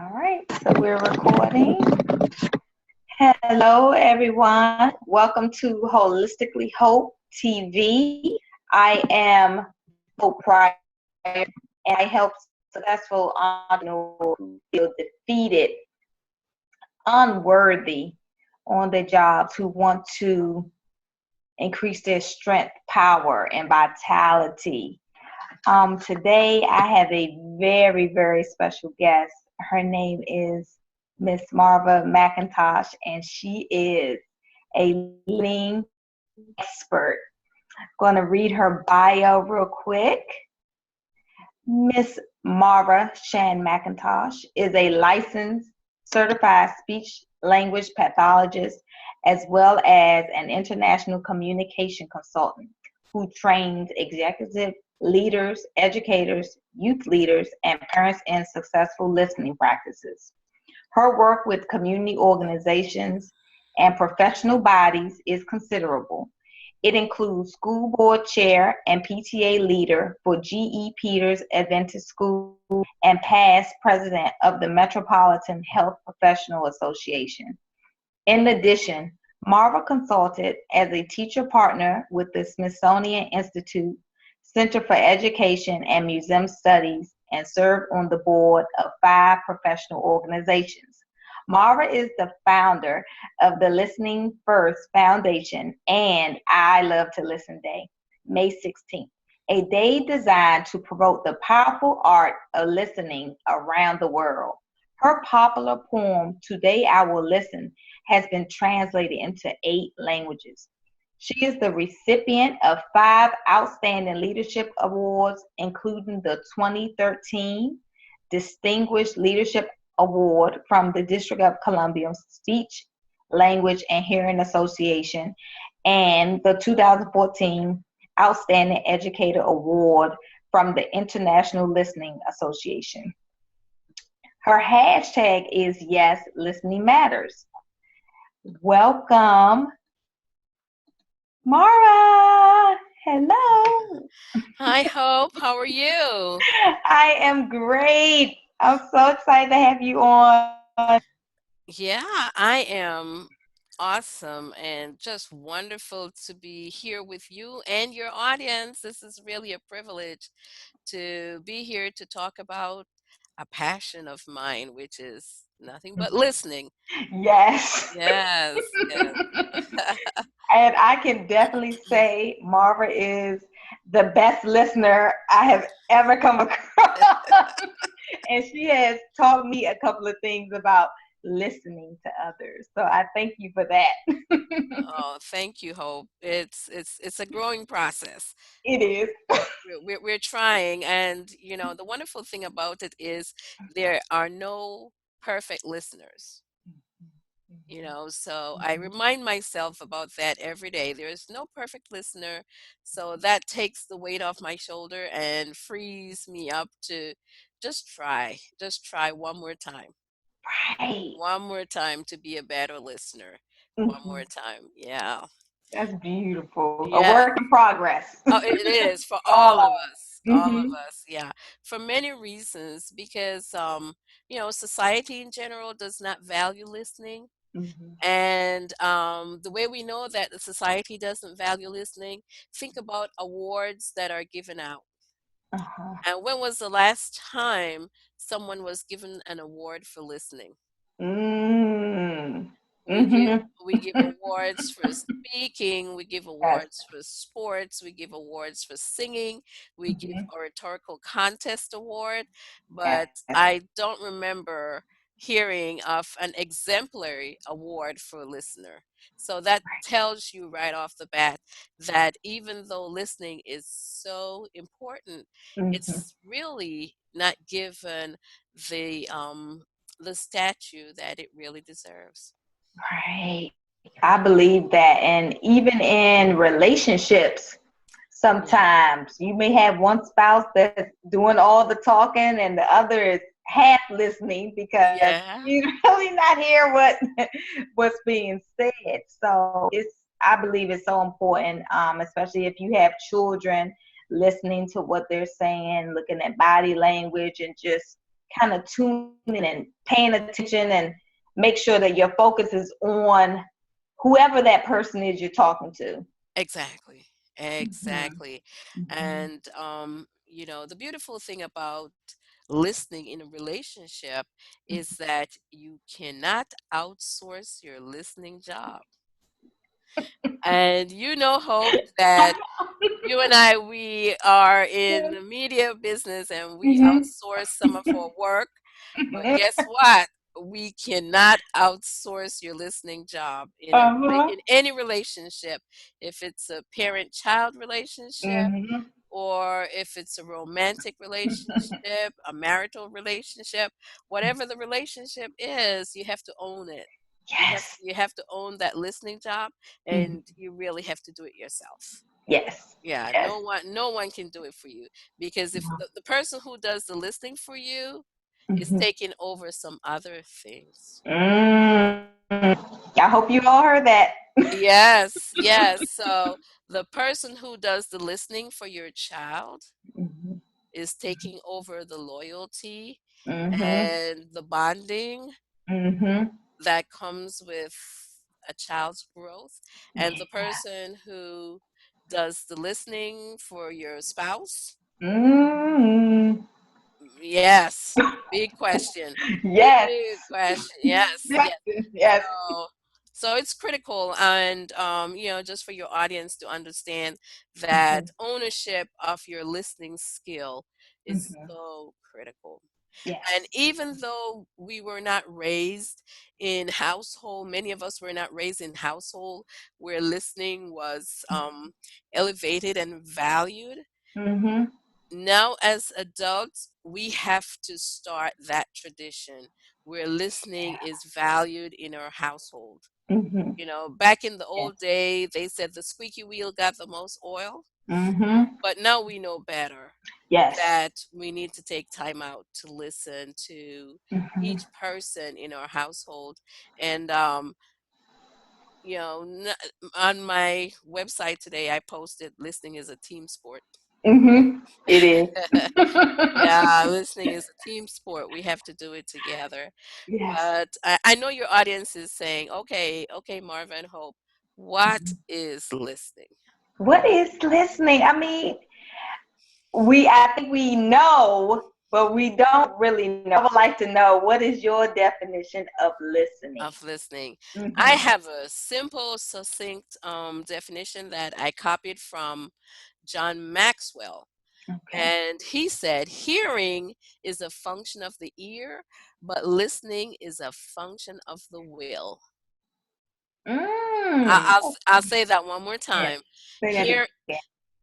All right, so we're recording. Hello, everyone. Welcome to Holistically Hope TV. I am Hope Pryor, and I help successful entrepreneurs who feel defeated, unworthy on their jobs, who want to increase their strength, power, and vitality. Today, I have a very, very special guest. Her name is Miss Marva McIntosh, and she is a leading expert. Going to read her bio real quick. Miss Marva Shand McIntosh is a licensed certified speech language pathologist as well as an international communication consultant who trains executive leaders, educators, youth leaders, and parents in successful listening practices. Her work with community organizations and professional bodies is considerable. It includes school board chair and PTA leader for G.E. Peters Adventist School and past president of the Metropolitan Health Professional Association. In addition, Marva consulted as a teacher partner with the Smithsonian Institute Center for Education and Museum Studies and served on the board of 5 professional organizations. Marva is the founder of the Listening First Foundation and I Love to Listen Day, May 16th, a day designed to promote the powerful art of listening around the world. Her popular poem, Today I Will Listen, has been translated into 8 languages. She is the recipient of 5 Outstanding Leadership Awards, including the 2013 Distinguished Leadership Award from the District of Columbia Speech, Language, and Hearing Association, and the 2014 Outstanding Educator Award from the International Listening Association. Her hashtag is Yes, Listening Matters. Welcome, Mara. Hello. Hi, Hope. How are you? I am great. I'm so excited to have you on. Yeah, I am awesome and just wonderful to be here with you and your audience. This is really a privilege to be here to talk about a passion of mine, which is nothing but listening. Yes. Yes, yes. And I can definitely say Marva is the best listener I have ever come across. And she has taught me a couple of things about listening to others. So I thank you for that. Oh, thank you, Hope. It's a growing process. It is. We're trying, and the wonderful thing about it is there are no perfect listeners. So I remind myself about that every day. There is no perfect listener, so that takes the weight off my shoulder and frees me up to just try Right. one more time to be a better listener, one Mhm. more time. Yeah, That's beautiful. A yeah. work in progress. Oh, it is for all of Oh. us. All of Hmm. us, yeah. For many reasons, because society in general does not value listening. Hmm. And the way we know that the society doesn't value listening, think about awards that are given out. Uh-huh. And when was the last time someone was given an award for listening? Mm. We give Hmm. we give awards for speaking, we give Yes. awards for sports, we give awards for singing, we give Hmm. a rhetorical contest award, but Yes. I don't remember hearing of an exemplary award for a listener. So that tells you right off the bat that even though listening is so important, Hmm. it's really not given the um the statue that it really deserves. Right. I believe that. And even in relationships, Yeah. sometimes you may have one spouse that's doing all the talking and the other is half listening because Yeah. you really not hear what's being said. So I believe it's so important, especially if you have children, listening to what they're saying, looking at body language, and just kind of tuning and paying attention and make sure that your focus is on whoever that person is you're talking to. Exactly. Mhm. Exactly. Mhm. And the beautiful thing about listening in a relationship is that you cannot outsource your listening job. And Hope, that you and I, we are in the media business and we Mhm. outsource some of our work. But guess what? We cannot outsource your listening job Uh-huh. in any relationship. If it's a parent-child relationship, Mhm. or if it's a romantic relationship, a marital relationship, whatever the relationship is, you have to own it. Yes. You have to own that listening job, Mhm. and you really have to do it yourself. Yes. Yeah, Yes. no one can do it for you, because if the person who does the listening for you is Mhm. taking over some other things. Mm. I hope you all heard that. Yes, yes. So the person who does the listening for your child Mhm. is taking over the loyalty Mhm. and the bonding Mhm. that comes with a child's growth. And the Yeah. person who does the listening for your spouse, Mm. yes, big question. Yes. Big question. Yes, Yes. yes. Yes. So, so it's critical, and just for your audience to understand that Mhm. ownership of your listening skill is Mhm. so critical. And Yes. even though we were not raised in household, many of us were not raised in household where listening was elevated and valued. Mhm. Now, as adults, we have to start that tradition where listening is valued in our household. Mhm. Back in the Yes. old day, they said the squeaky wheel got the most oil, Mhm. but now we know better, Yes. that we need to take time out to listen to Mhm. each person in our household. And on my website today, I posted listening is a team sport. Mhm. It is. Yeah, listening is a team sport. We have to do it together. Yes. But I know your audience is saying, okay, okay, Marva and Hope, what Mhm. is listening? What is listening? I mean, I think we know, but we don't really know. I would like to know, what is your definition of listening? Of listening. I Mhm. have a simple, succinct definition that I copied from John Maxwell. Okay. And he said, hearing is a function of the ear, but listening is a function of the will. Mm. I'll say that one more Yes. time. Say that Hear, again.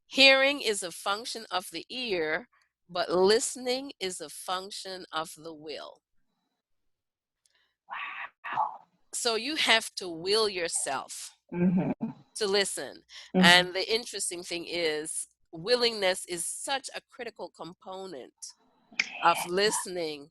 hearing is a function of the ear, but listening is a function of the will. Wow. So you have to will yourself Mhm. to listen. Mhm. And the interesting thing is, willingness is such a critical component of listening.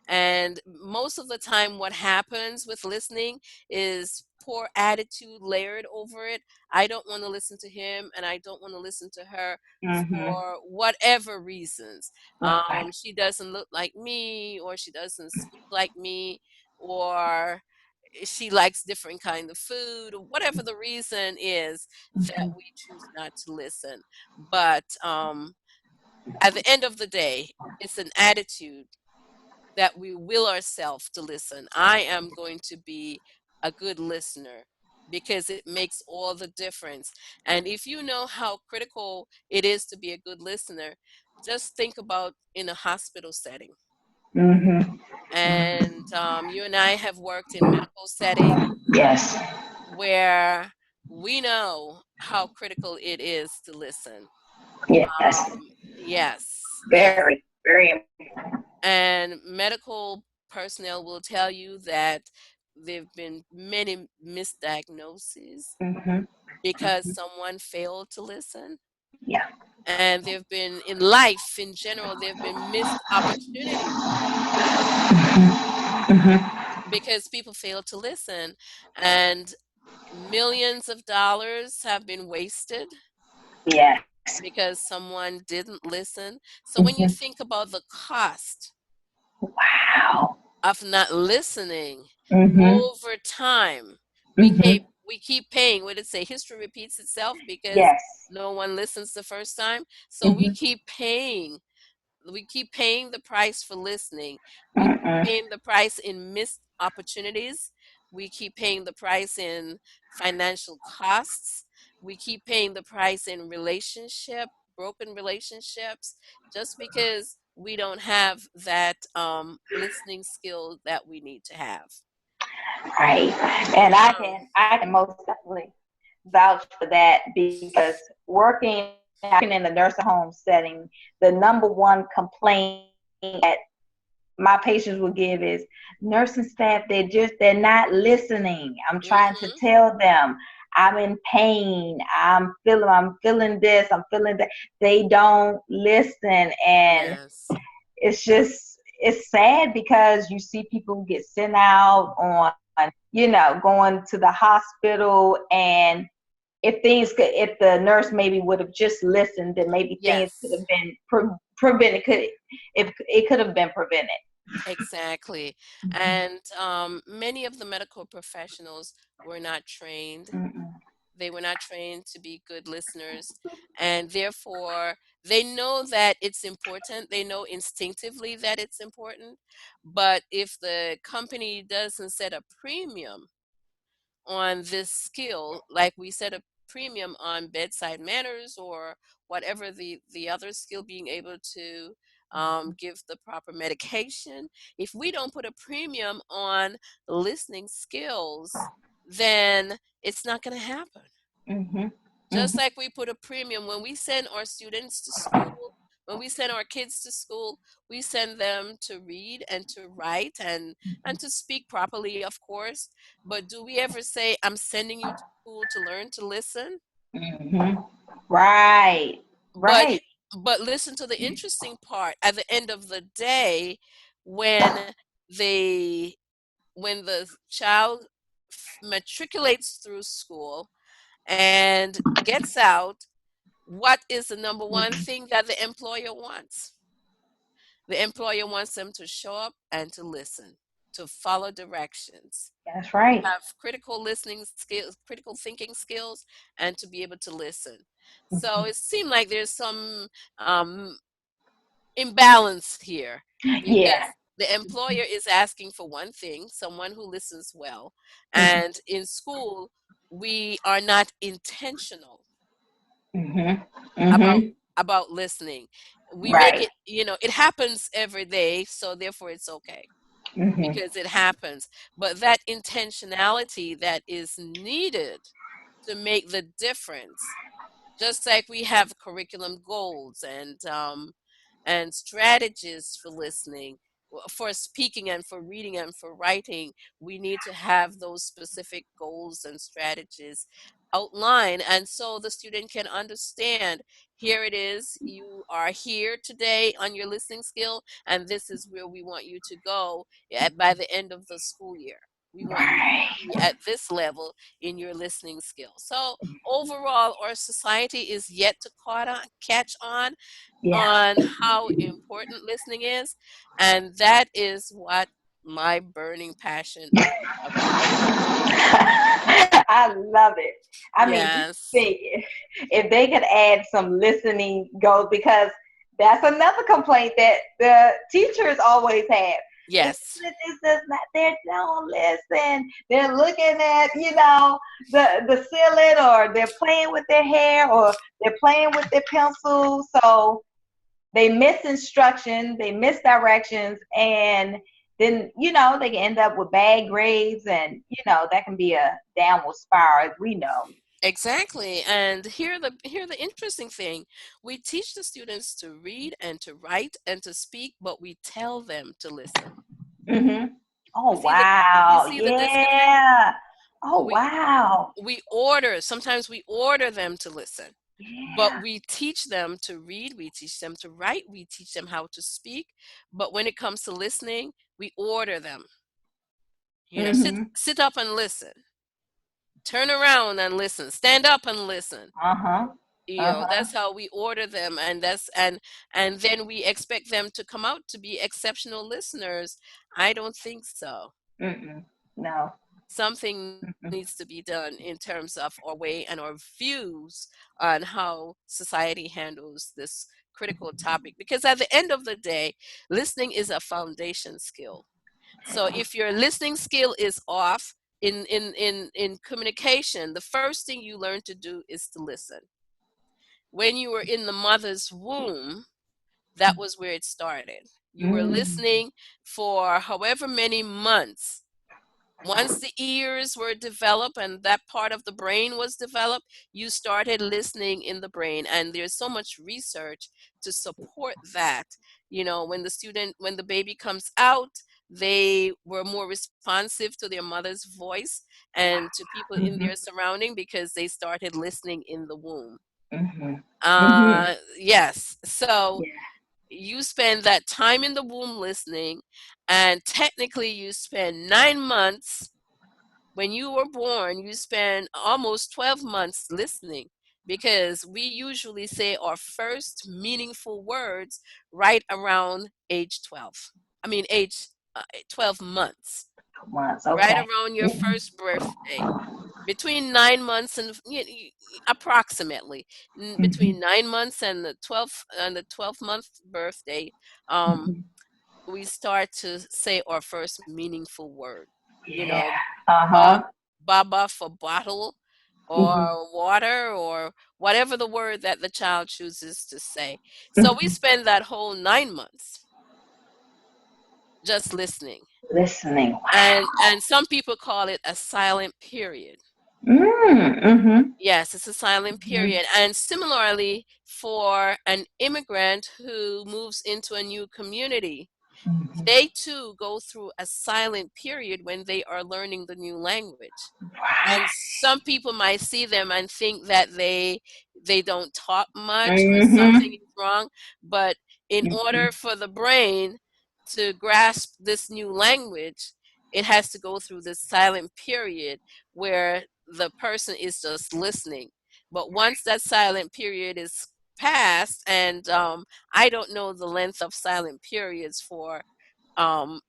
And most of the time, what happens with listening is poor attitude layered over it. I don't want to listen to him, and I don't want to listen to her Mhm. for whatever reasons. Right. She doesn't look like me, or she doesn't speak like me, or she likes different kind of food, or whatever the reason is that Mhm. we choose not to listen. But at the end of the day, it's an attitude that we will ourselves to listen. I am going to be a good listener because it makes all the difference. And if you know how critical it is to be a good listener, just think about in a hospital setting. Mhm. And you and I have worked in medical setting Yes. where we know how critical it is to listen. Yes. Yes, yes. Very, very. And medical personnel will tell you that there have been many misdiagnoses Mhm. because someone failed to listen. Yeah. And there have been, in life in general, there have been missed opportunities Mhm. because people failed to listen. And millions of dollars have been wasted Yes. because someone didn't listen. So when you Mhm. think about the cost Wow. of not listening Mhm. over time. Mhm. We keep paying. What did it say? History repeats itself because Yes. no one listens the first time. So Mhm. we keep paying the price for listening. We keep Mm-mm. paying the price in missed opportunities. We keep paying the price in financial costs. We keep paying the price in broken relationships, just because we don't have that listening skill that we need to have. Right. And Yeah. I can most definitely vouch for that because working in the nursing home setting, the number one complaint that my patients will give is nursing staff, they're not listening. I'm trying to Hmm. tell them I'm in pain. I'm feeling this, I'm feeling that. They don't listen, and Yes. it's sad because you see people get sent out on, going to the hospital, and if the nurse maybe would have just listened, then maybe things could Yes. have been prevented. It could have been prevented. Exactly. Mhm. And many of the medical professionals were not trained. Mm-mm. They were not trained to be good listeners. And therefore, they know that it's important. They know instinctively that it's important. But if the company doesn't set a premium on this skill, like we set a premium on bedside manners or whatever the other skill, being able to give the proper medication. If we don't put a premium on listening skills, then it's not going to happen. Mhm. Just Mhm. like we put a premium when we send our students to school, when we send our kids to school, we send them to read and to write and to speak properly, of course. But do we ever say, I'm sending you to school to learn to listen? Mhm. Right. But Right. listen to the interesting part. At the end of the day, when they when the child matriculates through school and gets out, what is the number one Mhm. thing that the employer wants? The employer wants them to show up and to listen, to follow directions, That's to right. have critical listening skills, critical thinking skills, and to be able to listen. So Mhm. it seemed like there's some um, imbalance here, Yeah. because the employer is asking for one thing, someone who listens well, Mhm. and in school we are not intentional Mhm. about Mhm. listening. We make Right. it, it happens every day, so therefore it's okay Mhm. because it happens. But that intentionality that is needed to make the difference, just like we have curriculum goals and strategies for listening, for speaking and for reading and for writing, we need to have those specific goals and strategies outlined, and so the student can understand, here it is, you are here today on your listening skill, and this is where we want you to go by the end of the school year. We want you to Right. be at this level in your listening skill. So overall, our society is yet to catch Yeah. on how important listening is, and that is what my burning passion is about. I love it. I mean, just Yes. think if they could add some listening goals, because that's another complaint that the teachers always have. The Yes. student is just not, they don't listen. They're looking at, the ceiling, or they're playing with their hair, or they're playing with their pencils. So they miss instruction, they miss directions, and then they can end up with bad grades, and that can be a downward spiral, as we know. Exactly. And here the interesting thing. We teach the students to read and to write and to speak, but we tell them to listen. Hmm. Oh You see the you wow, see the disconnect? yeah. Oh We wow, sometimes we order them to listen. But yeah. we teach them to read, we teach them to write, we teach them how to speak. But when it comes to listening, we order them. Hmm. Sit up and listen. Turn around and listen. Stand up and listen. Uh-huh. Uh-huh. That's how we order them, and then we expect them to come out to be exceptional listeners. I don't think so. Mm-mm. No. Something needs to Mm-mm. be done in terms of our way and our views on how society handles this critical topic, because at the end of the day, listening is a foundation skill. So if your listening skill is off in communication, the first thing you learn to do is to listen. When you were in the mother's womb, that was where it started. You were Mm. listening for however many months. Once the ears were developed and that part of the brain was developed, you started listening in the brain. And there's so much research to support that. When the baby comes out, they were more responsive to their mother's voice and to people in their Mhm. surrounding because they started listening in the womb. Mhm. Mhm. Yes. So Yeah. you spend that time in the womb listening, and technically you spend 9 months. When you were born, you spend almost 12 months listening, because we usually say our first meaningful words right around age 12. I mean, age 12 months, Months. right Okay. around your Mhm. first birthday. Between 9 months and approximately Mhm. between 9 months and the 12th month birthday, um, Mhm. we start to say our first meaningful word. You Yeah. know, ba Uh-huh. baba for bottle, Mhm. or water, or whatever the word that the child chooses to say. So we Mhm. spend that whole 9 months just listening. Listening. And some people call it a silent period. Mm. Mhm. Yes, it's a silent Mhm. period. And similarly, for an immigrant who moves into a new community, Mhm. they too go through a silent period when they are learning the new language. And some people might see them and think that they don't talk much or something Mhm. is wrong, but in order Mhm. for the brain to grasp this new language, it has to go through this silent period where the person is just listening. But once that silent period is passed, and I don't know the length of silent periods for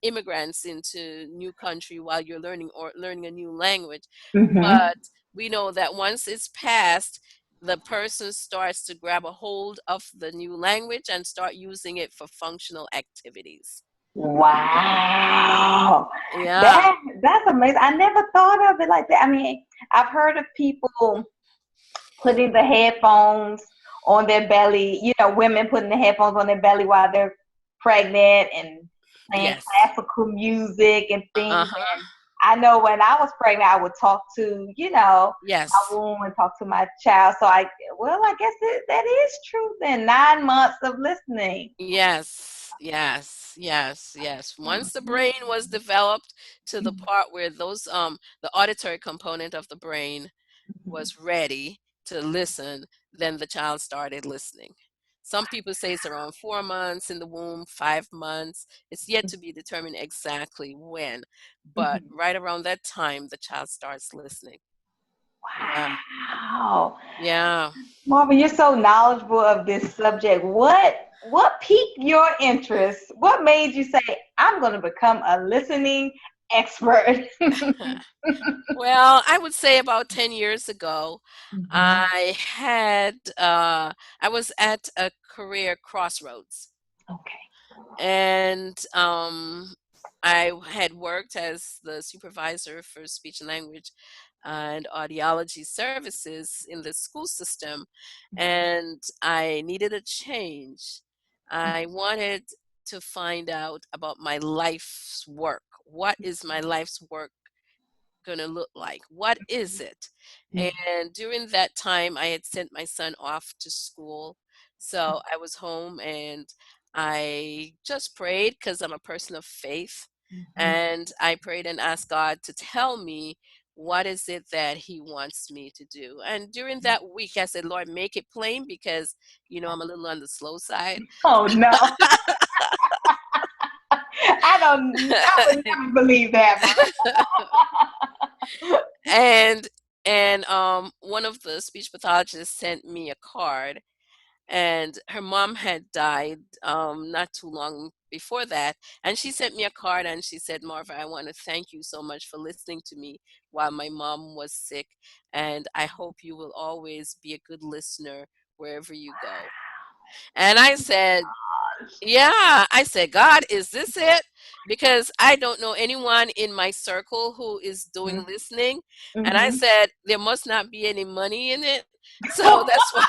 immigrants into new country while you're learning a new language, Mhm. but we know that once it's passed, the person starts to grab a hold of the new language and start using it for functional activities. Wow. Yeah. That's amazing. I never thought of it like that. I mean, I've heard of people putting the headphones on their belly, women putting the headphones on their belly while they're pregnant and playing Yes. classical music and things. Uh-huh. And I know when I was pregnant, I would talk to, my Yes. womb and talk to my child. So I guess that is true then. 9 months of listening. Yes. Yes. Yes. Yes. Once the Mhm. brain was developed to the part where the auditory component of the brain was ready to listen, then the child started listening. Some people say it's around 4 months in the womb, 5 months. It's yet to be determined exactly when, but Mhm. right around that time, the child starts listening. Yeah. Wow. Yeah. Marva, you're so knowledgeable of this subject. What piqued your interest? What made you say, I'm going to become a listening expert? Well, I would say about 10 years ago, Mhm. I was at a career crossroads. Okay. And I had worked as the supervisor for speech and language and audiology services in the school system, and I needed a change. I wanted to find out about my life's work. What is my life's work going to look like? What is it? And during that time, I had sent my son off to school. So I was home and I just prayed because I'm a person of faith. Mhm. And I prayed and asked God to tell me what is it that He wants me to do. And during that week, I said, Lord, make it plain because, I'm a little on the slow side. Oh no. I would never believe that, Marva. And And one of the speech pathologists sent me a card, and her mom had died not too long before that. And she sent me a card and she said, Marva, I want to thank you so much for listening to me while my mom was sick. And I hope you will always be a good listener wherever you go. And I said, yeah, I said, God, is this it? Because I don't know anyone in my circle who is doing listening. And I Mm-hmm. said, there must not be any money in it. So that's why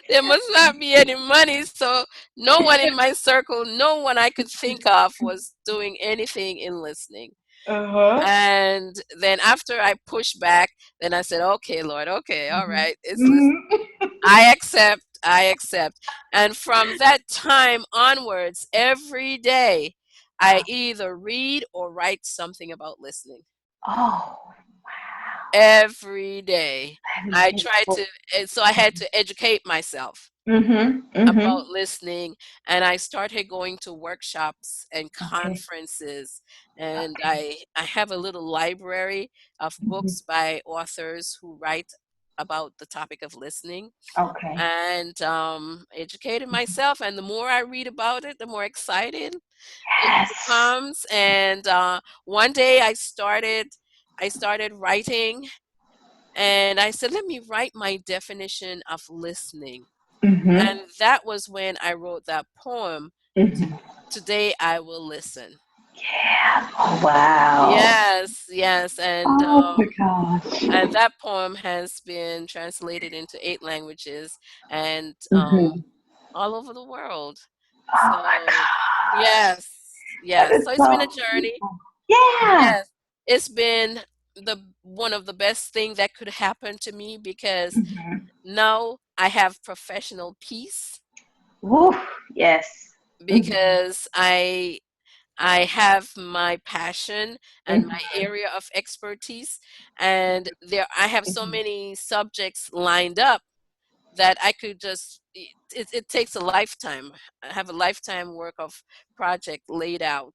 there must not be any money. So no one in my circle, no one I could think of was doing anything in listening. Uh-huh. And then after I pushed back, then I said, okay, Lord, okay, all Mm-hmm. right, it's listening. Mm-hmm. I accept, I accept. And from that time onwards, every day, I either read or write something about listening. Oh, Every day. that is I tried beautiful. to, and so I had to educate myself Mm-hmm. Mm-hmm. about listening, and I started going to workshops and Okay. conferences, and Okay. I have a little library of Mm-hmm. books by authors who write about the topic of listening, Okay. and educated myself. And the more I read about it, the more excited it Yes. becomes. And one day I started writing, and I said, let me write my definition of listening. Mm-hmm. And that was when I wrote that poem, "T- Mm-hmm. Today I Will Listen." Yeah. Oh, wow. Yes, yes. Oh my gosh. And that poem has been translated into 8 languages, and Mm-hmm. all over the world. Oh my So, gosh. yes, That yes. is So it's been a so journey. beautiful. Yeah. Yes, it's been the one of the best thing that could happen to me, because Mm-hmm. now I have professional peace, Woo. Yes. Mm-hmm. because I have my passion and my Mm-hmm. area of expertise, and there I have so Mm-hmm. many subjects lined up that I could just it takes a lifetime. I have a lifetime work of project laid out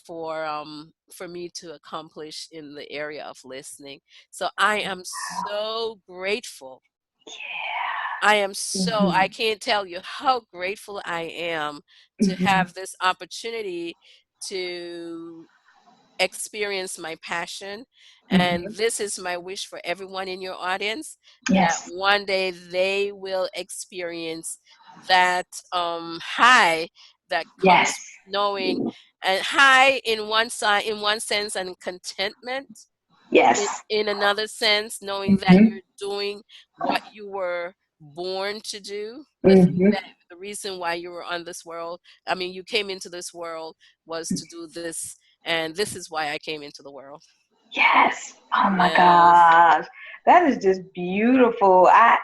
for me to accomplish in the area of listening. So I am so grateful. I am so Mm-hmm. I can't tell you how grateful I am to Mm-hmm. have this opportunity to experience my passion. And Mm-hmm. this is my wish for everyone in your audience, that Yes. one day they will experience that high that Yes. comes knowing, and high in one side, in one sense, and contentment Yes. in another sense, knowing that Mm-hmm. you're doing what you were born to do, the thing Mm-hmm. that the reason why you were on this world. I mean, you came into this world was to do this, and this is why I came into the world. Yes. Oh my Yes. gosh. That is just beautiful. I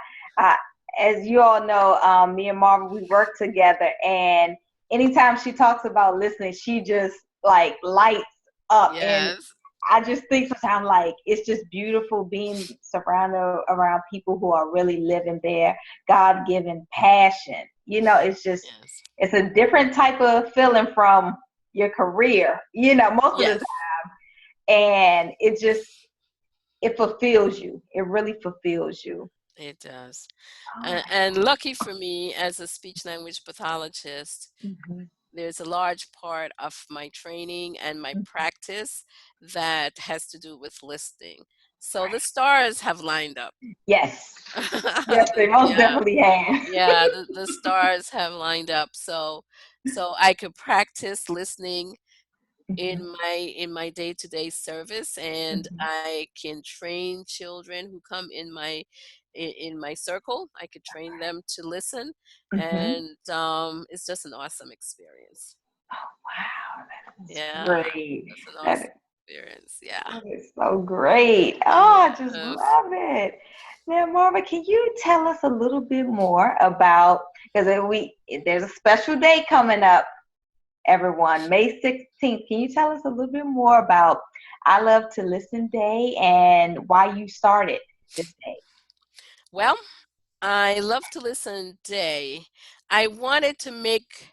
as you all know, me and Marva, we work together, and anytime she talks about listening, she just like lights up. And Yes. I just think sometimes like it's just beautiful being surrounded around people who are really living their God given passion. It's just Yes. it's a different type of feeling from your career, most of the time. Yes. And it fulfills you. It really fulfills you. It does. Oh And lucky for me, as a speech language pathologist, my God. there's a large part of my training and my Mhm. practice that has to do with listening. So the stars have lined up. Yes. Yes, they most Yeah, definitely have. yeah, the stars have lined up. So I could practice listening Mhm. in my day-to-day service, and Mhm. I can train children who come in my circle. I could train them to listen, Mhm. and it's just an awesome experience. Wow, that is Yeah, great. that's an That, awesome experience. Yeah. that is so great. Oh, I just Yes. love it. Now, Marva, can you tell us a little bit more about, because there's a special day coming up, everyone, May 16th. Can you tell us a little bit more about I Love to Listen Day and why you started this day? Well, I love to listen day. I wanted to make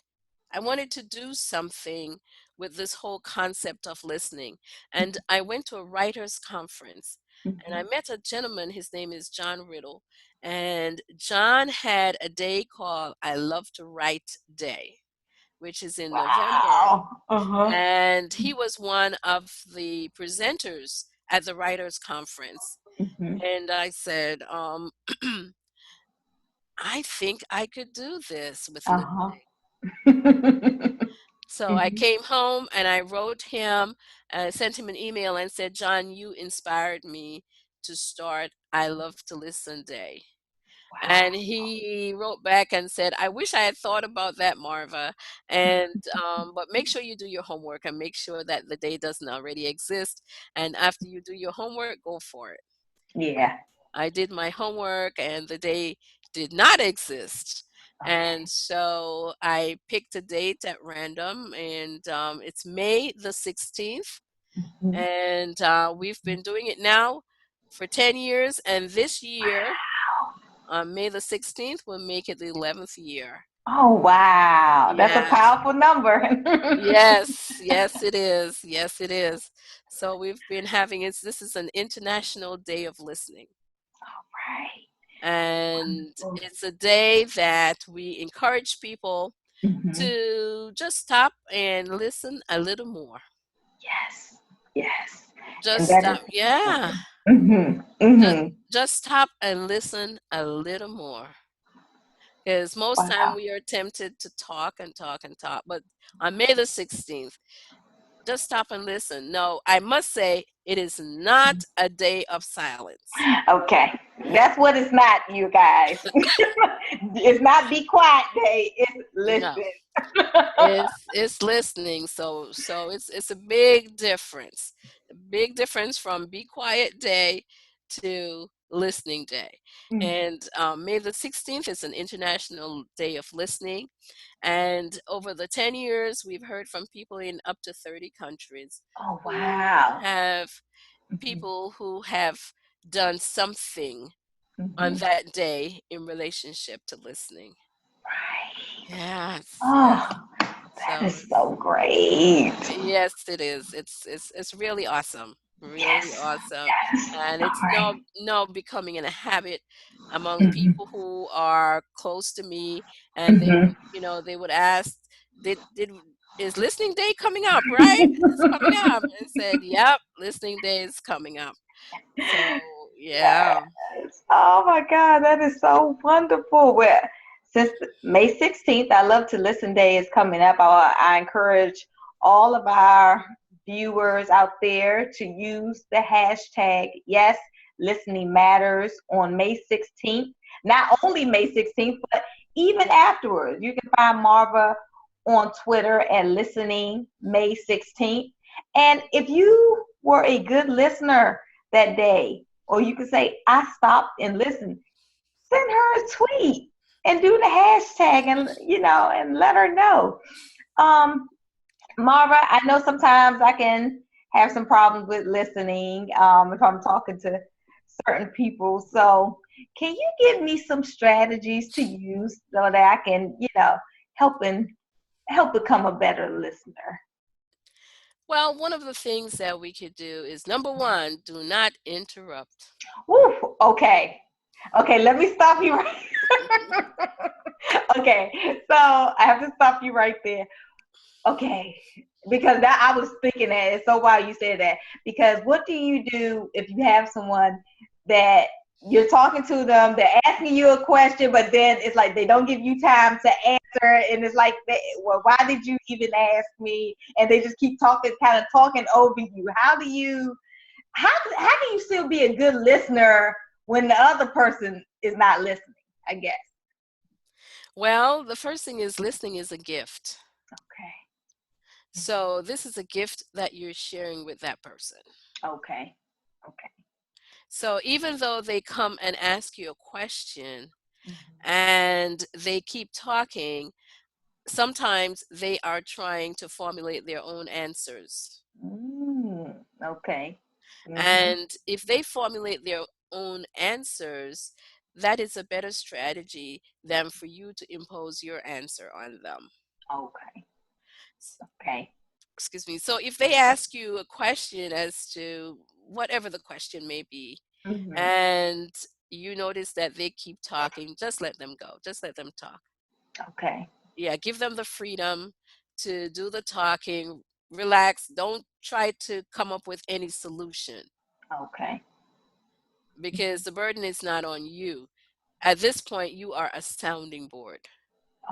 I wanted to do something with this whole concept of listening. And I went to a writers' conference and I Mhm. met a gentleman. His name is John Riddle. And John had a day called I Love to Write Day, which is in November. Wow. Uh-huh. And he was one of the presenters at the writers' conference. Mhm. And I said, I think I could do this with Uh-huh. listening. So I Mhm. came home and I wrote him, sent him an email and said, John, you inspired me to start I Love to Listen Day. And Wow. he wrote back and said, I wish I had thought about that, Marva. And but make sure you do your homework and make sure that the day doesn't already exist. And after you do your homework, go for it. Yeah. I did my homework and the day did not exist. And Okay. so I picked a date at random, and it's May the 16th. Mhm. And we've been doing it now for 10 years. And this year, on May the 16th, will make it the 11th year. Oh, wow. That's a Yes. powerful number. Yes, yes, it is. Yes, it is. So we've been having this is an International Day of Listening. Right. And Wonderful. it's a day that we encourage people Mhm. to just stop and listen a little more. Yes. Yes. And Just that is stop. Yeah. important. Mhm. Just Mhm. just stop and listen a little more. Because most time Wow. we are tempted to talk and talk and talk. But on May the 16th, just stop and listen. No, I must say it is not a day of silence. Okay. That's what it's not, you guys. It's not be quiet day. It's No. listen. It's listening. So it's a big difference. A big difference from be quiet day to listening day. Mhm. And May the 16th is an international day of listening. And over the 10 years, we've heard from people in up to 30 countries Oh, who wow. have Mhm. people who have done something on Mhm. that day in relationship to listening. Right. Yes, yes. Oh, that So is so great. yes, it is. It's really awesome. Really Yes. awesome. Yes. And All it's right. now becoming in a habit among Mhm. people who are close to me, and Mhm. they would ask, did is listening day coming up, right? It's coming up. And said, "Yep, listening day is coming up." So, yeah. Yes. Oh my God, that is so wonderful. Well, since May 16th, I Love to Listen Day is coming up. I encourage all of our viewers out there to use the hashtag Yes Listening Matters on May 16th. Not only May 16th, but even afterwards. You can find Marva on Twitter at Listening May 16th. And if you were a good listener that day, or you could say, I stopped and listened. Send her a tweet and do the hashtag and let her know. Um, Mara, I know sometimes I can have some problems with listening if I'm talking to certain people. So can you give me some strategies to use so that I can, help and help become a better listener? Well, one of the things that we could do is number one, do not interrupt. Woo, okay. Okay, let me stop you right. Okay, so I have to stop you right there. Okay, because that I was thinking that it's so wild you said that. Because what do you do if you have someone that you're talking to them, they're asking you a question, but then it's like they don't give you time to answer, and it's like, well, why did you even ask me? And they just keep talking, kind of talking over you. How can you still be a good listener when the other person is not listening? I guess. Well, the first thing is listening is a gift. Okay. So this is a gift that you're sharing with that person. Okay. Okay. So even though they come and ask you a question Mhm. and they keep talking, sometimes they are trying to formulate their own answers. Okay. Mm-hmm. And if they formulate their own answers, that is a better strategy than for you to impose your answer on them. Okay. Okay. excuse me. So if they ask you a question as to whatever the question may be, Mhm. and you notice that they keep talking, just let them go. Just let them talk. Okay. Yeah, give them the freedom to do the talking. Relax. Don't try to come up with any solution Okay. because the burden is not on you. At this point, you are a sounding board.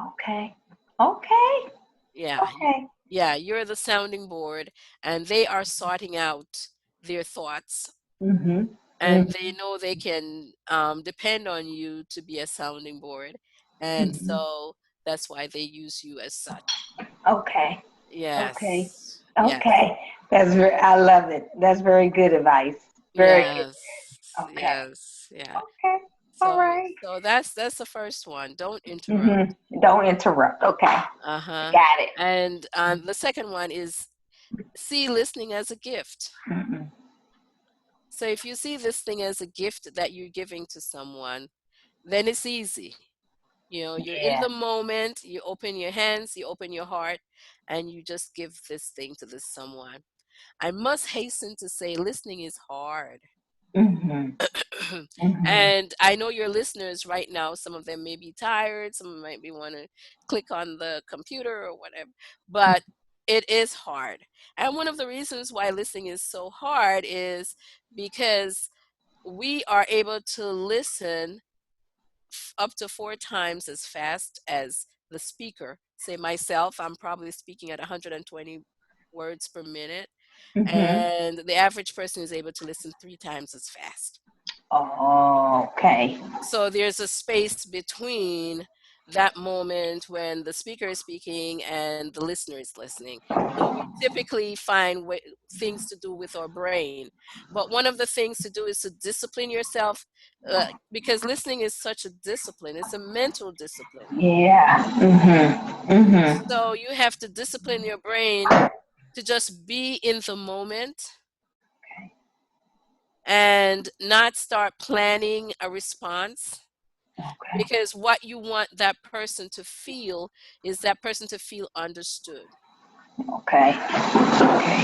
Okay. Okay. Yeah, Okay. yeah, you're the sounding board, and they are sorting out their thoughts, Mhm. and they know they can depend on you to be a sounding board, and Mhm. so that's why they use you as such. Okay. Okay. Yes, yes, Okay. That's very. I love it. That's very good advice. Very good. yes, Okay. yes, yeah. Okay. All So, right. so that's the first one. Don't interrupt. Mhm. Don't interrupt. Okay. Uh-huh. Got it. And the second one is see listening as a gift. Mhm. So if you see this thing as a gift that you're giving to someone, then it's easy. You know, you're in Yeah. the moment, you open your hands, you open your heart, and you just give this thing to this someone. I must hasten to say listening is hard. Mhm. Mhm. And I know your listeners right now, some of them may be tired, some of them might be want to click on the computer or whatever, but it is hard. And one of the reasons why listening is so hard is because we are able to listen up to 4 times as fast as the speaker. Say myself, I'm probably speaking at 120 words per minute, Mhm. and the average person is able to listen 3 times as fast. Okay. So there's a space between that moment when the speaker is speaking and the listener is listening. So we typically find things to do with our brain. But one of the things to do is to discipline yourself because listening is such a discipline, it's a mental discipline. Yeah. Mhm. Mhm. So you have to discipline your brain to just be in the moment and not start planning a response, Okay. because what you want that person to feel is that person to feel understood. Okay. Okay.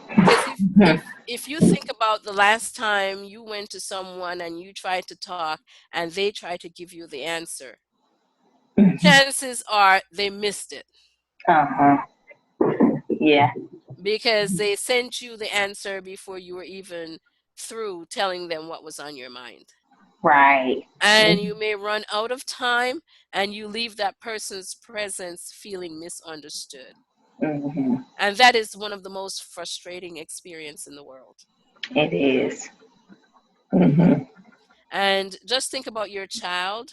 Because Mhm. if you think about the last time you went to someone and you tried to talk and they tried to give you the answer, Mhm. chances are they missed it Uh-huh. Yeah. because they sent you the answer before you were even through telling them what was on your mind. Right. And you may run out of time and you leave that person's presence feeling misunderstood. Mhm. And that is one of the most frustrating experience in the world. It is. Mhm. And just think about your child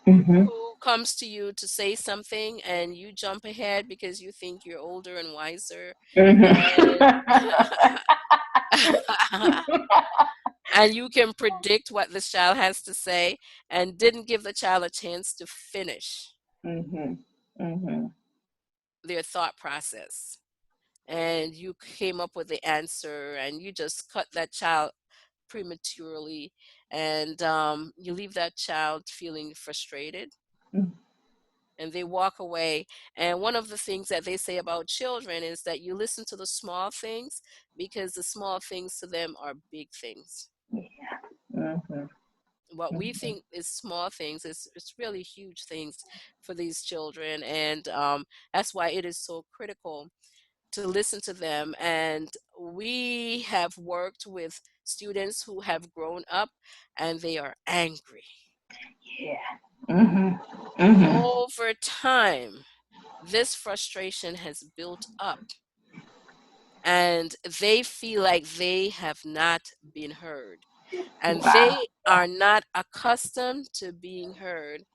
Mhm. who comes to you to say something and you jump ahead because you think you're older and wiser, Mhm. and and you can predict what this child has to say and didn't give the child a chance to finish Mhm. Mhm. their thought process. And you came up with the answer and you just cut that child prematurely, and you leave that child feeling frustrated and they walk away. And one of the things that they say about children is that you listen to the small things because the small things to them are big things. Yeah. Mhm. What we Mhm. think is small things is it's really huge things for these children, and that's why it is so critical to listen to them. And we have worked with students who have grown up and they are angry. Yeah. Mhm. Mhm. Over time, this frustration has built up and they feel like they have not been heard. And Wow. they are not accustomed to being heard.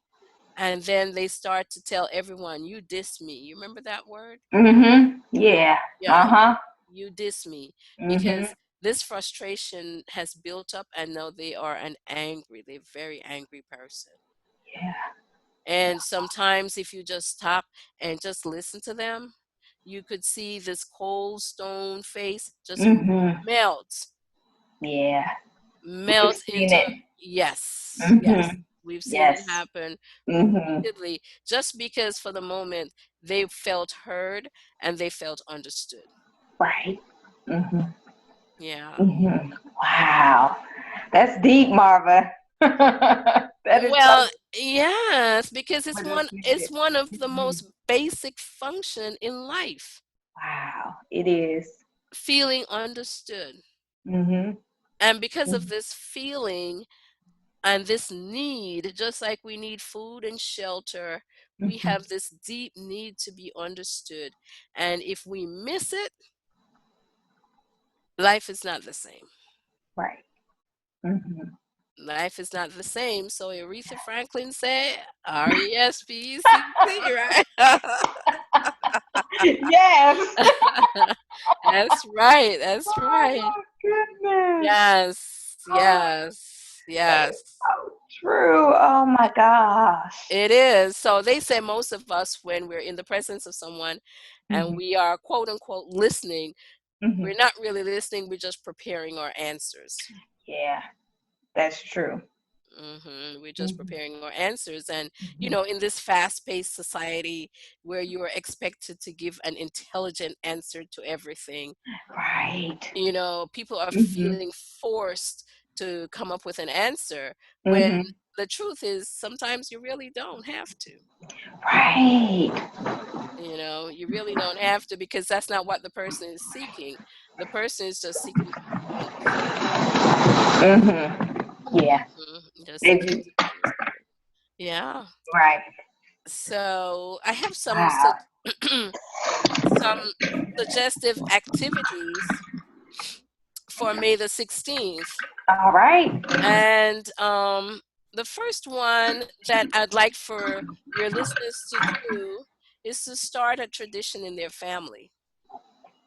And then they start to tell everyone, you diss me. You remember that word? Mhm. Yeah. Yeah, Uh-huh. you diss me, Mhm. because this frustration has built up and now they are they're very angry person. Yeah. And sometimes if you just stop and just listen to them, you could see this cold stone face just Mhm. melt, Yeah. We've melt seen into, it. yes, Mhm. yes. We've seen it Yes. happen Mhm. repeatedly just because for the moment they felt heard and they felt understood. Right. Mhm. Yeah. Mhm. Wow. That's deep, Marva. That is so Well, yes, because much it's appreciated. one of the Mhm. most basic function in life. Wow. It is. Feeling understood. Mhm. And because of Mhm. this feeling and this need, just like we need food and shelter, we Mhm. have this deep need to be understood. And if we miss it, life is not the same. Right. Mhm. Life is not the same. So Aretha Franklin said, RESPECT, right? Yes. That's right. That's right. Oh goodness. Yes. Oh, Yes. that is Yes. so true. Oh my gosh. It is. So they say most of us, when we're in the presence of someone and Mhm. we are quote unquote listening, Mhm. we're not really listening. We're just preparing our answers. Yeah, that's true. We're just Mhm. preparing our answers. And, Mhm. in this fast paced society where you are expected to give an intelligent answer to everything, Right. people are Mhm. feeling forced to come up with an answer when Mhm. the truth is sometimes you really don't have to. Right. You really don't have to because that's not what the person is seeking. The person is just seeking to be understood. Mhm. Yeah. Just They seeking just, to be understood. Yeah. right. So I have Wow. some suggestive activities for May the 16th. All right. And the first one that I'd like for your listeners to do is to start a tradition in their family.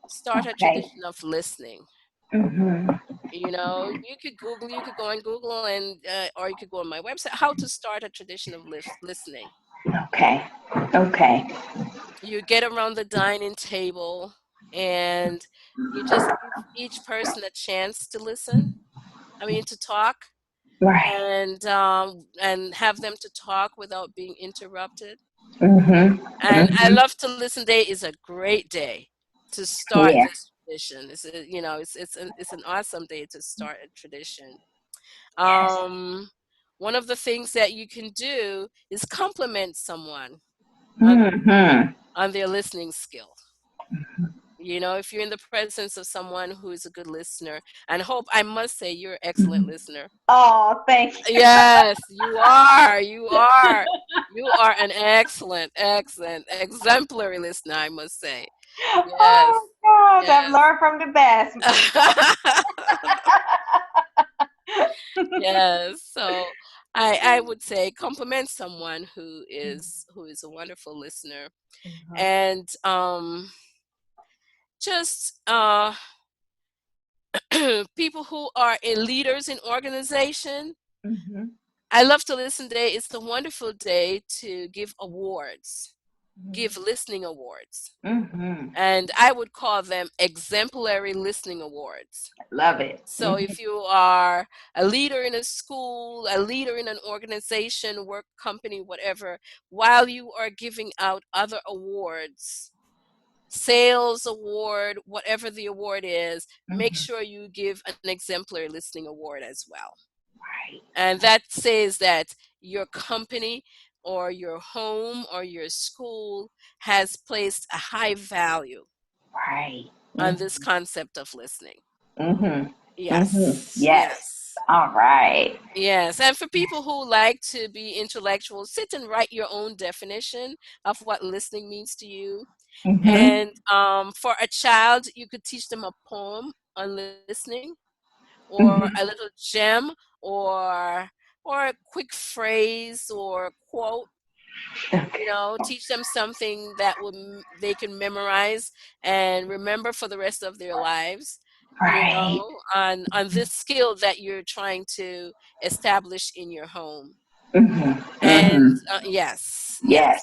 Start a Okay. tradition of listening. Mhm. You could you could go on Google and or you could go on my website, how to start a tradition of listening. Okay. Okay. You get around the dining table and you just give each person a chance to listen. I mean, to talk Right. and have them to talk without being interrupted. Mhm. And I Mhm. love to listen day is a great day to start Yeah. this tradition. It's an awesome day to start a tradition. Yes. Um, One of the things that you can do is compliment someone on Mhm. their listening skill. If you're in the presence of someone who is a good listener, and Hope, I must say, you're an excellent Mhm. listener. Oh, thank you. Yes, you are. You are. You are an excellent, excellent, exemplary listener, I must say. Yes. Oh gosh, I've Yes. learned from the best. Yes. So I would say compliment someone who is a wonderful listener. Mhm. And just people who are leaders in organization. Mhm. I love to listen day. It's a wonderful day to give awards, give Mhm. listening awards. Mhm. And I would call them exemplary listening awards. Love it. So Mhm. if you are a leader in a school, a leader in an organization, work company, whatever, while you are giving out other awards, sales award, whatever the award is, make Mhm. sure you give an exemplary listening award as well. Right. And that says that your company or your home or your school has placed a high value Right. on Mhm. this concept of listening. Mhm. Mhm. Yes, Yes. yes, All right. yes. And for people who like to be intellectual, sit and write your own definition of what listening means to you. Mhm. And for a child, you could teach them a poem on listening, or a Mhm. little gem, or a quick phrase or quote. Okay. Teach them something that they can memorize and remember for the rest of their lives. Right. On this skill that you're trying to establish in your home. Mhm. And Mhm. yes, Yes.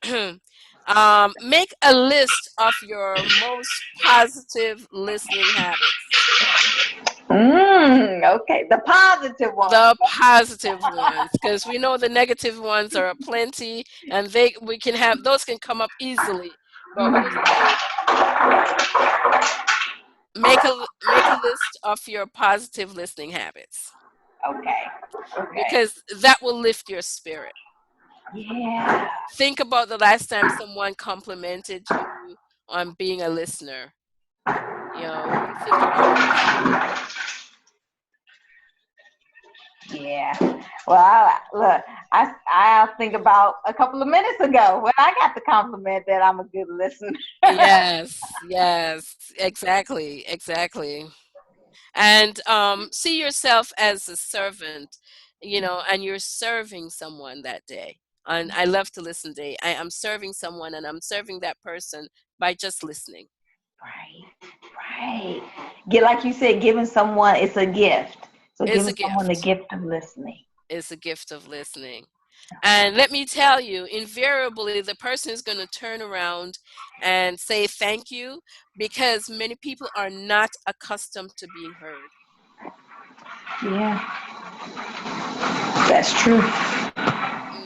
yes. Make a list of your most positive listening habits. Okay, the positive one. The positive ones, because we know the negative ones are plenty, and we can have those can come up easily. But we say make a list of your positive listening habits, Okay. Okay. because that will lift your spirit. Yeah. Think about the last time someone complimented you on being a listener. Think about it. Yeah. Well, look, I think about a couple of minutes ago when I got the compliment that I'm a good listener. Yes, yes, exactly, exactly. And see yourself as a servant, and you're serving someone that day. And I love to listen today. I am serving someone, and I'm serving that person by just listening. Right. Right. Get like you said, giving someone it's a gift. So It's giving a someone the gift. gift of listening. It's a gift of listening. And let me tell you, invariably, the person is going to turn around and say thank you, because many people are not accustomed to being heard. Yeah, that's true.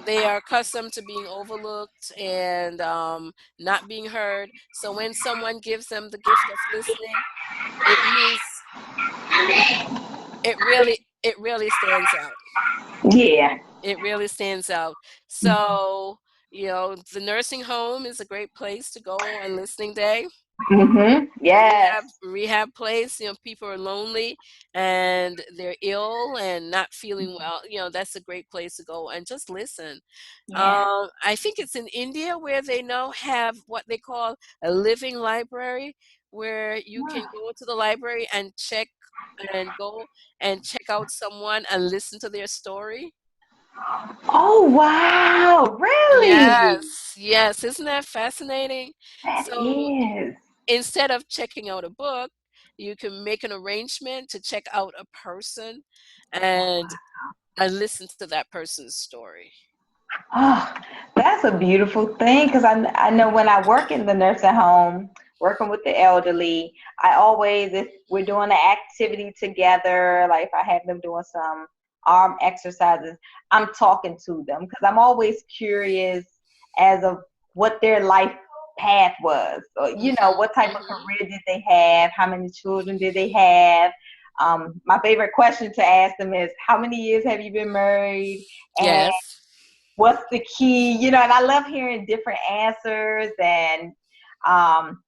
They are accustomed to being overlooked and not being heard. So when someone gives them the gift of listening, it means it really stands out. Yeah. It really stands out. So, the nursing home is a great place to go on listening day. Mm-hmm. The Yes. rehab place, people are lonely and they're ill and not feeling well. That's a great place to go and just listen. Yeah. I think it's in India where they now have what they call a living library, where you can go to the library and go and check out someone and listen to their story. Oh wow! Really? Yes, yes. Isn't that fascinating? That So is. instead of checking out a book, you can make an arrangement to check out a person and listen to that person's story. Oh, that's a beautiful thing because I know when I work in the nursing home, working with the elderly, I always, if we're doing an activity together, like if I have them doing some arm exercises, I'm talking to them because I'm always curious as of what their life path was, or Mhm, what type of mhm. career did they have, how many children did they have. My favorite question to ask them is, how many years have you been married? And Yes. what's the key, and I love hearing different answers and um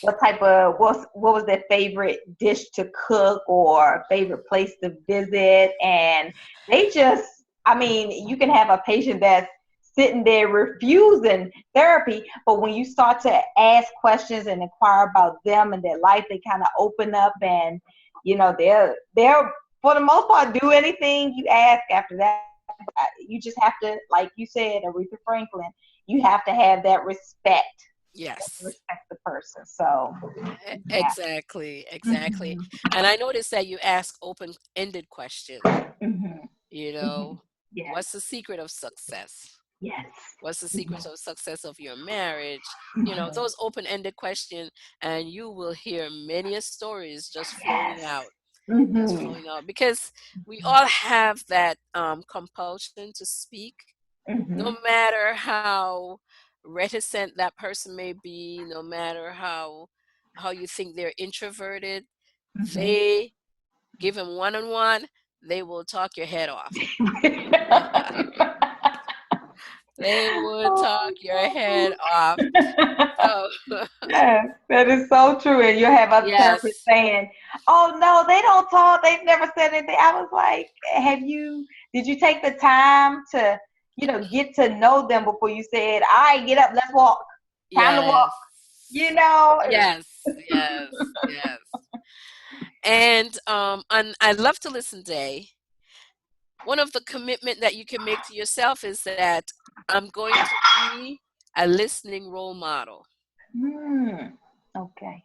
what was their favorite dish to cook or favorite place to visit. And they just, I mean, you can have a patient that's sitting there refusing therapy, but when you start to ask questions and inquire about them and their life, they kind of open up, and they're for the most part do anything you ask after that. But you just have to, like you said, Aretha Franklin, you have to have that respect, Yes. the person. So yeah. Exactly, exactly. Mhm. And I noticed that you ask open-ended questions. Mhm. You Mhm. know, Yes. what's the secret of success? Yes. What's the secret Mhm. of success of your marriage? Mhm. Those open-ended questions, and you will hear many stories just flowing Yes. out, just Mhm. flowing out, because we all have that compulsion to speak, no Mhm. matter how reticent that person may be, no matter how you think they're introverted. Mhm. They give them one-on-one, they will talk your head off. They will talk your head off. So Yes, that is so true. And you have other therapists yes, saying, "Oh no, they don't talk. They've never said anything." I was like, Did you take the time to, get to know them before you said, "All right, get up, let's walk. Time to walk." yes, You know. yes, yes, yes. And I love to listen today. One of the commitment that you can make to yourself is that I'm going to be a listening role model. Hmm. Okay.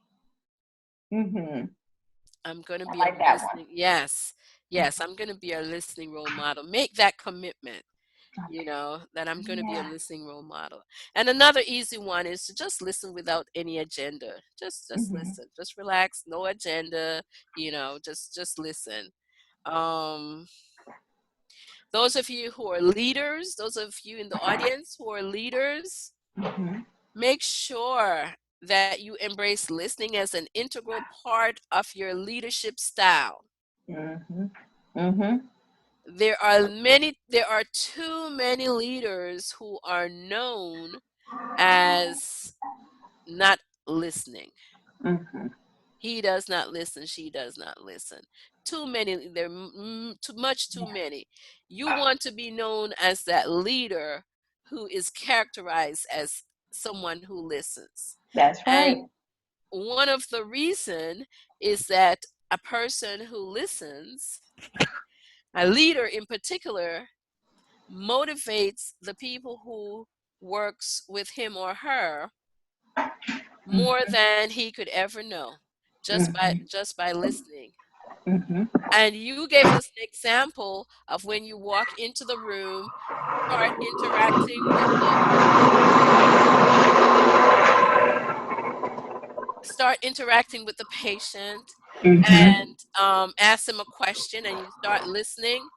Mhm. I'm going to I be a like that one. listening. Yes, yes, I'm going to be a listening role model. Make that commitment. that I'm going to be a Yeah. listening role model. And another easy one is to just listen without any agenda. Just Mm-hmm. listen. Just relax, no agenda, just listen. Um those of you who are leaders, those of you in the audience who are leaders, Mm-hmm. make sure that you embrace listening as an integral part of your leadership style. Mm-hmm. Mm-hmm. There are too many leaders who are known as not listening. Mm-hmm. He does not listen, she does not listen. Too many, too much, too Yeah. many. You want to be known as that leader who is characterized as someone who listens. That's right. And one of the reason is that a person who listens, a leader in particular, motivates the people who works with him or her more than he could ever know, just by Mm-hmm. just by listening. Mm-hmm. And you gave us an example of when you walk into the room, start interacting with the patient, Mm-hmm. and ask them a question, and you start listening.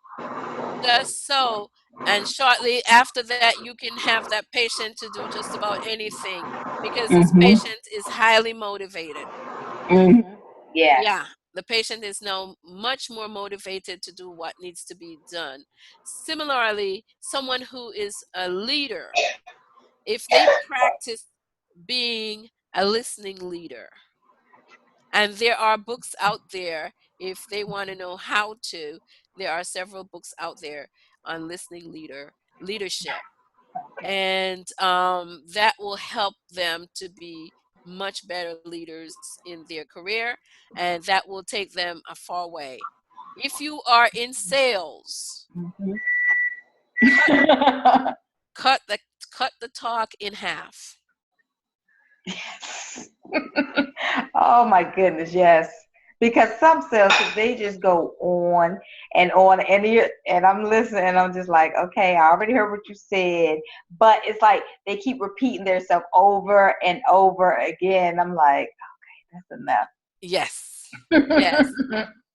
Just so, and shortly after that, you can have that patient to do just about anything, because this Mm-hmm. patient is highly motivated. Mm-hmm. Yes. Yeah, the patient is now much more motivated to do what needs to be done. Similarly, someone who is a leader, if they practice being a listening leader, and there are books out there, if they want to know how to, there are several books out there on listening leadership, and that will help them to be much better leaders in their career, and that will take them a far way. If you are in sales, Mm-hmm. cut cut the cut the talk in half. Oh my goodness, yes. Because some sales, they just go on, and I'm listening, and I'm just like, okay, I already heard what you said, but it's like they keep repeating themselves over and over again. I'm like, that's Yes, enough. yes.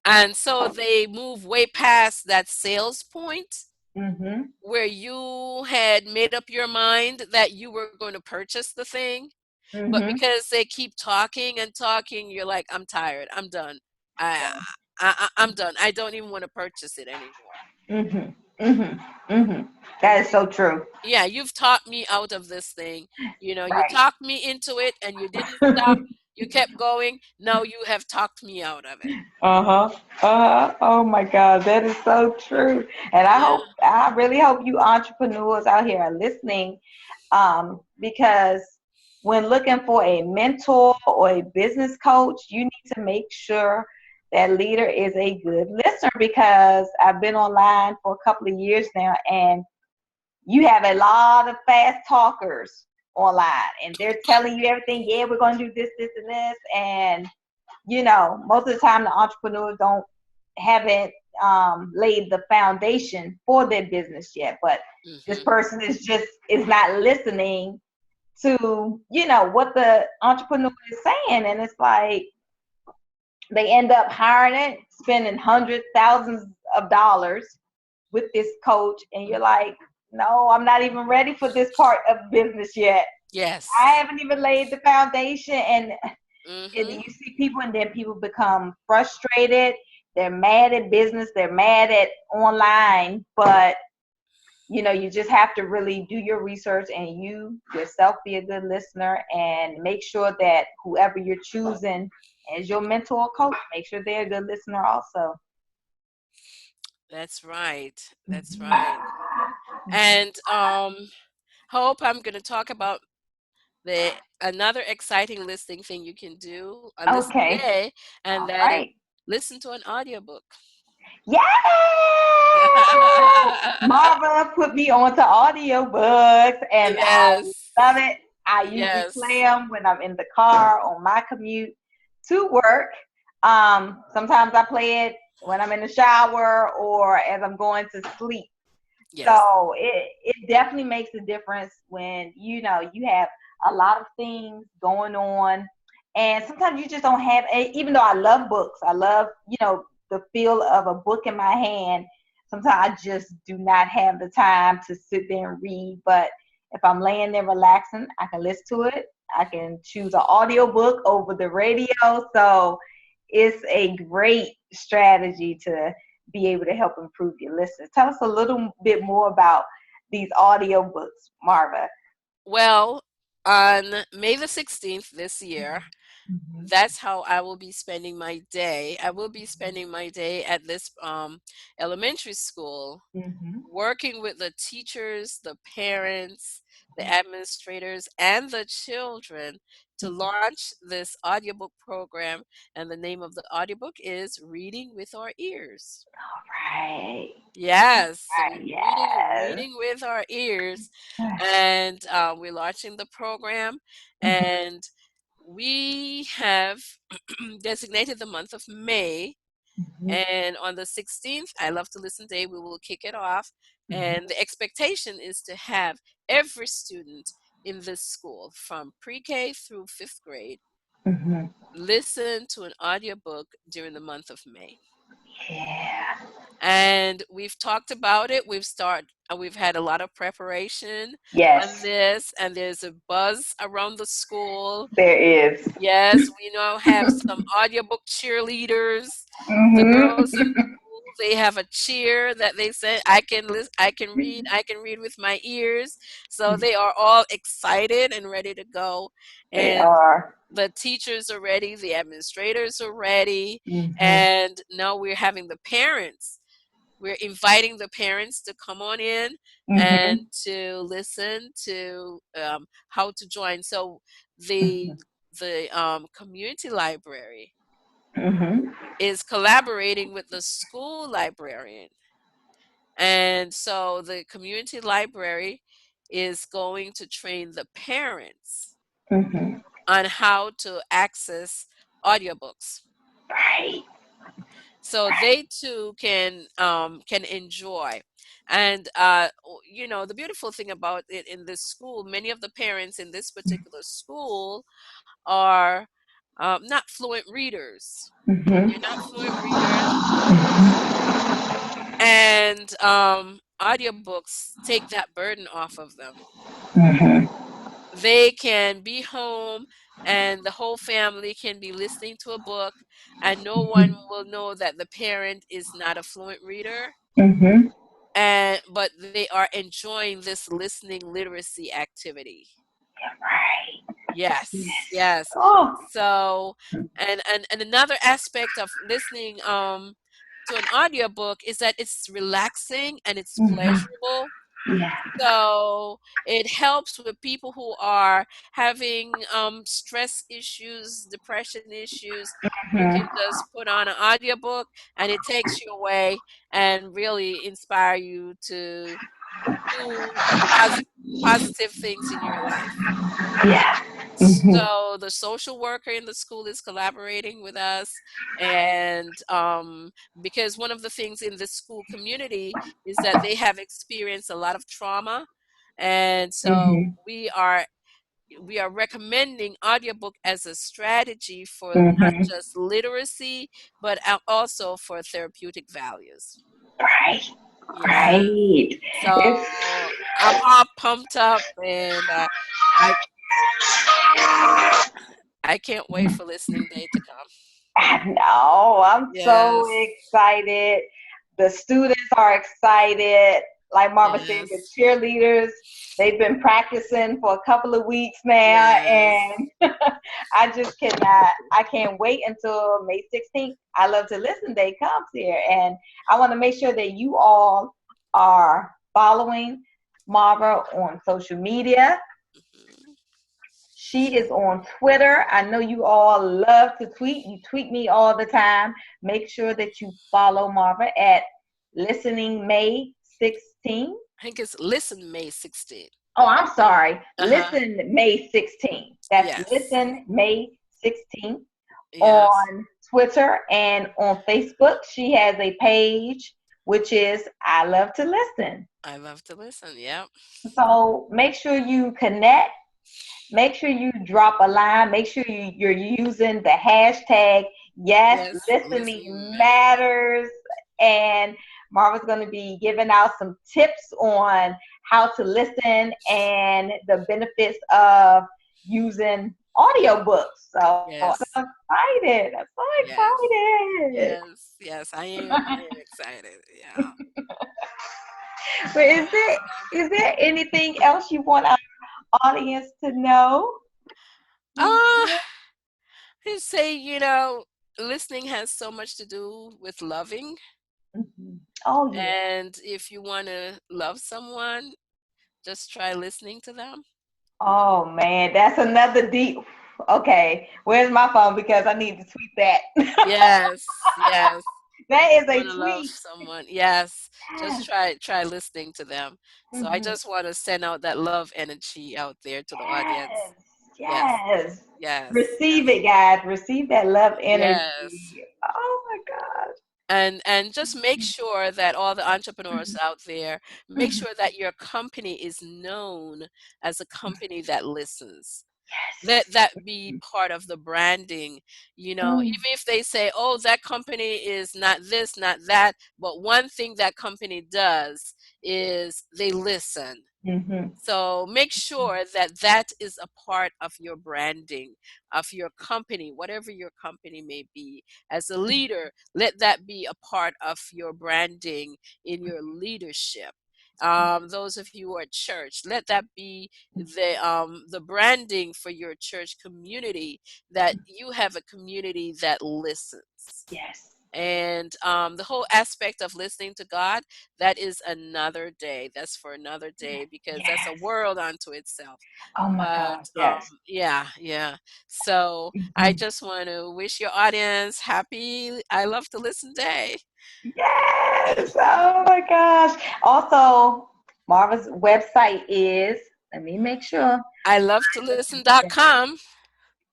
And so they move way past that sales point Mhm. where you had made up your mind that you were going to purchase the thing. But Mhm. because they keep talking and talking, you're like, I'm tired. I'm done. I, I'm done. I don't even want to purchase it anymore. Mhm. Mhm. Mhm. And That is so true. yeah, you've talked me out of this thing. You Right. talked me into it and you didn't stop. You kept going. Now you have talked me out of it. Uh-huh. Uh-huh. Oh my God, that is so true. And Yeah. I really hope you entrepreneurs out here are listening, because when looking for a mentor or a business coach, you need to make sure that leader is a good listener, because I've been online for a couple of years now, and you have a lot of fast talkers online, and they're telling you everything. Yeah, we're going to do this, this, and this. And most of the time the entrepreneurs haven't laid the foundation for their business yet. But this Hmm. person is not listening to what the entrepreneur is saying, and it's like they end up hiring it, spending hundreds, thousands of dollars with this coach, and you're like, no, I'm not even ready for this part of business yet. I Yes. haven't even laid the foundation, and Hmm. you see people, and then people become frustrated. They're mad at business, they're mad at online, but you just have to really do your research, and you yourself be a good listener, and make sure that whoever you're choosing as your mentor or coach, make sure they're a good listener also. That's right. That's Mhm. right. And hope I'm going to talk about the another exciting listening thing you can do on this Okay. day, and All that is right. listen to an audiobook. Yay! Marva put me onto audiobooks, and I Yes. love it. I usually play Yes. them when I'm in the car on my commute to work. Sometimes I play it when I'm in the shower or as I'm going to sleep. Yes. So it definitely makes a difference when you have a lot of things going on, and sometimes you just don't have. Even though I love books, I love the feel of a book in my hand. Sometimes I just do not have the time to sit there and read. But if I'm laying there relaxing, I can listen to it. I can choose an audio book over the radio. So it's a great strategy to be able to help improve your listeners. Tell us a little bit more about these audio books, Marva. Well, on May the 16th this year, Mm-hmm. that's how I will be spending my day. I will be spending my day at this elementary school, Mm-hmm. working with the teachers, the parents, the administrators, and the children to launch this audiobook program. And the name of the audiobook is Reading with Our Ears. Right. Yes, Right. Yes. reading with our ears, and we're launching the program, Mm-hmm. and we have designated the month of May, Mm-hmm. and on the 16th, I Love to Listen Day, we will kick it off, and the expectation is to have every student in this school from pre-K through fifth grade Mm-hmm. listen to an audiobook during the month of May. Yeah. And we've talked about it. We've had a lot of preparation on Yes, this, and there's a buzz around the school. there is. Yes, we now have some audiobook cheerleaders. The girls in the Mm-hmm. school, they have a cheer that they said, I can listen, I can read with my ears. So they are all excited and ready to go. They And are. the teachers are ready, the administrators are ready, Mm-hmm. and now we're having the parents. We're inviting the parents to come on in and Mm-hmm. to listen to how to join. So the community library Mm-hmm. is collaborating with the school librarian, and so the community library is going to train the parents Mm-hmm. on how to access audiobooks, Right. so Right. they too can enjoy. And the beautiful thing about it in this school, many of the parents in this particular school are not fluent readers. They're Mm-hmm. not fluent readers, and audiobooks take that burden off of them. Mm-hmm. They can be home, and the whole family can be listening to a book, and no one will know that the parent is not a fluent reader, Mm-hmm. and but they are enjoying this listening literacy activity. Right. Yes, Yes. yes. Oh. So, and another aspect of listening to an audiobook is that it's relaxing and it's Mm-hmm. pleasurable. Yeah. So it helps with people who are having stress issues, depression issues. You can Mm-hmm. just put on an audiobook and it takes you away and really inspire you to do pos- positive things in your life. Yeah. Mm-hmm. So the social worker in the school is collaborating with us, and because one of the things in the school community is that they have experienced a lot of trauma, and so Mm-hmm. we are recommending audiobook as a strategy for not Mm-hmm. just literacy but also for therapeutic values. Right. Yeah. Right. So It's I'm all pumped up, and I I can't wait for listening day to come. I know. I'm so Yes. excited. The students are excited. Like Marva said, the Yes. cheerleaders, they've been practicing for a couple of weeks now. Yes. And I just cannot, I can't wait until May 16th. I Love to Listen Day comes here. And I want to make sure that you all are following Marva on social media. Mhm. She is on Twitter. I know you all love to tweet. You tweet me all the time. Make sure that you follow Marva at Listening May 16. I think it's Listen May 16th. Oh, I'm sorry. Uh-huh. Listen May 16. That's Yes. Listen May 16 Yes. on Twitter and on Facebook. She has a page which is I Love to Listen. I love to listen. Yep. So make sure you connect. Make sure you drop a line. Make sure you're using the hashtag yes, Yes, listening listening matters. matters. And Marva's going to be giving out some tips on how to listen and the benefits of using audiobooks. So I'm Yes, so excited. I'm yes, so excited. yes. I am. I am excited. Yeah. But is there anything else you want our audience to know? Uh, I say, listening has so much to do with loving. Mhm. Oh yeah. And if you want to love someone, just try listening to them. Oh man, that's another deep. Okay, where's my phone? Because I need to tweet that. Yes, yes. That If is you a want to love tweet. someone, yes, just Yes. try listening to them. So I Hmm. just want to send out that love energy out there to the audience. Yes. Yes, Yes. yes, Receive yes, it, guys. Receive that love yes. energy. Oh my gosh. And just make sure that all the entrepreneurs Mhm. out there, make Mhm. sure that your company is known as a company that listens. Let Yes. that be part of the branding. Mm-hmm. Even if they say, oh, that company is not this, not that, but one thing that company does is they listen. Mm-hmm. So make sure that that is a part of your branding, of your company, whatever your company may be. As a leader, let that be a part of your branding in your leadership. Those of you who are at church, let that be the branding for your church community, that you have a community that listens. Yes. And the whole aspect of listening to God, that is another day. That's for another day, because that's a Yes. world unto itself. Oh my But gosh. Yes. yeah, yeah. So I Mhm. just want to wish your audience happy I Love to Listen Day. Yes. Oh my gosh. Also, Marva's website is, let me make sure. I love to listen.com.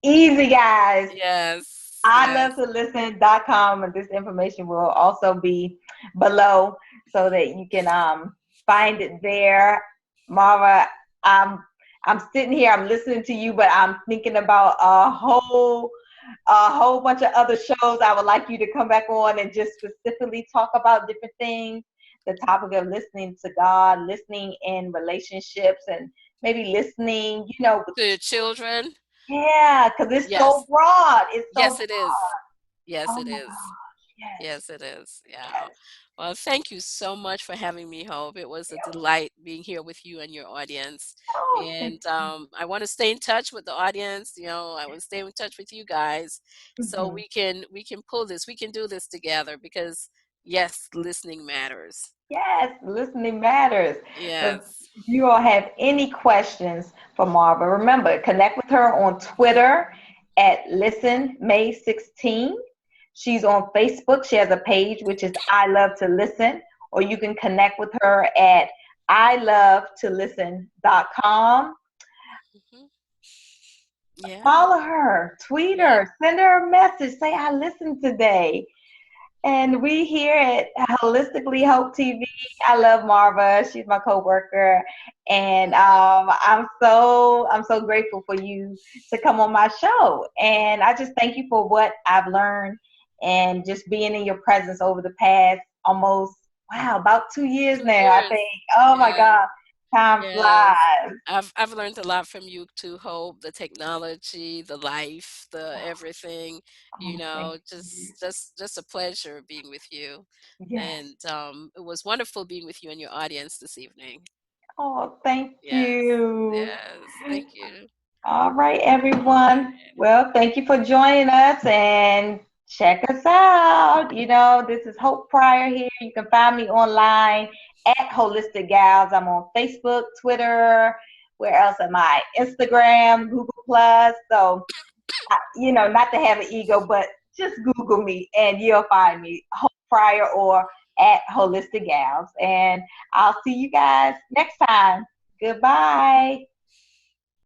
Easy, guys. Yes, I love yes. to listen.com, and this information will also be below so that you can find it there. Marva, I'm I'm sitting here, I'm listening to you, but I'm thinking about a whole bunch of other shows I would like you to come back on and just specifically talk about different things. The topic of listening to God, listening in relationships, and maybe listening, with To your children. yeah, because it's so Yes. broad. It's so Yes, it is. Yes, oh it my is. gosh, yes, Yes, it is. Yeah. yes. Well, thank you so much for having me, Hope. It was a delight being here with you and your audience. Oh, thank And you. I want to stay in touch with the audience. I want to stay in touch with you guys, so Hmm. we can pull this. We can do this together, because yes, listening matters. Yes, listening matters. So Yes. if you all have any questions for Marva, remember, connect with her on Twitter at Listen May 16. She's on Facebook. She has a page which is I Love to Listen, or you can connect with her at ilovetolisten.com. Hmm. Yeah. Follow her, tweet Yeah. her, send her a message, say I listened today. And we here at Holistically Hope TV. I love Marva. She's my coworker, and I'm so grateful for you to come on my show. And I just thank you for what I've learned and just being in your presence over the past almost about 2 years Two now. I years. think. Oh my Yes. God, time Yes. flies. I've learned a lot from you too, Hope. The technology, the life, the everything, Oh, thank you. just a pleasure being with you. Yes. And it was wonderful being with you and your audience this evening. Oh, thank Yes. you. Yes. Thank you. All right, everyone. Well, thank you for joining us and check us out. This is Hope Pryor here. You can find me online at Holistic Gals. I'm on Facebook, Twitter. Where else am I? Instagram, Google Plus. So, not to have an ego, but just Google me and you'll find me, Hope Pryor or at Holistic Gals. And I'll see you guys next time. Goodbye.